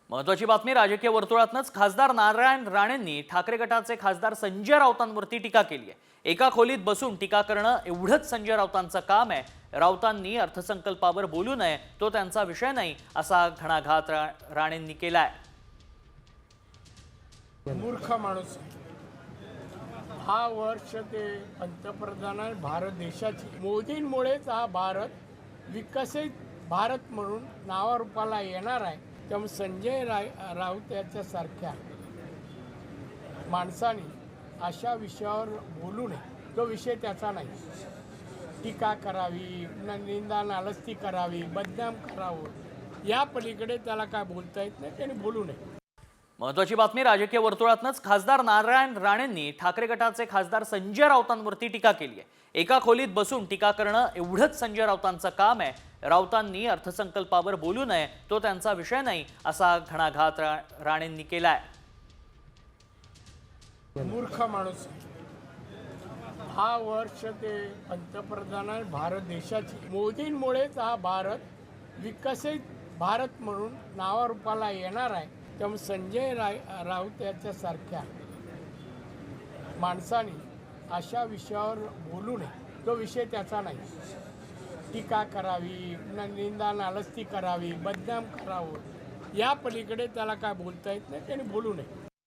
महत्वाची बातमी राजकीय वर्तुळातूनच खासदार नारायण राणेंनी ठाकरे गटाचे खासदार संजय राऊतांवरती टीका केली आहे। एका खोलीत बसून टीका करणं एवढंच संजय राऊतांचं काम आहे। राऊतांनी अर्थसंकल्पावर बोलू नये, तो त्यांचा विषय नाही, असा घणाघात राणेंनी केलाय। मूर्ख माणूस हा वर्ष ते पंतप्रधान आहे भारत देशाची। मोदींमुळेच हा भारत विकसित भारत म्हणून नावारूपाला येणार आहे। त्यामुळे संजय राऊत याच्यासारख्या माणसाने अशा विषयावर बोलू नये, तो विषय त्याचा नाही। टीका करावी, निंदा नालस्ती करावी, बदनाम करावं, या पलीकडे त्याला काय बोलता येत नाही, त्याने बोलू नये। महत्वाची बातमी राजकीय वर्तुळातूनच खासदार नारायण राणेंनी ठाकरे गटाचे खासदार संजय राऊतांवरती टीका केली आहे। एका खोलीत बसून टीका करणं एवढंच संजय राऊतांचं काम आहे। राऊतांनी अर्थसंकल्पावर बोलू नये, तो त्यांचा विषय नाही, असा घणाघात राणेंनी केलाय। मूर्ख माणूस हा वर्ष ते पंतप्रधान आहे भारत देशाची। मोदींमुळेच हा भारत विकसित भारत म्हणून नावारूपाला येणार आहे। त्यामुळे संजय राऊत याच्यासारख्या माणसाने अशा विषयावर बोलू नये, तो विषय त्याचा नाही। टीका करावी, निंदा नालस्ती करावी, बदनाम करावं, या पलीकडे त्याला काय बोलता येत नाही, त्याने बोलू नये।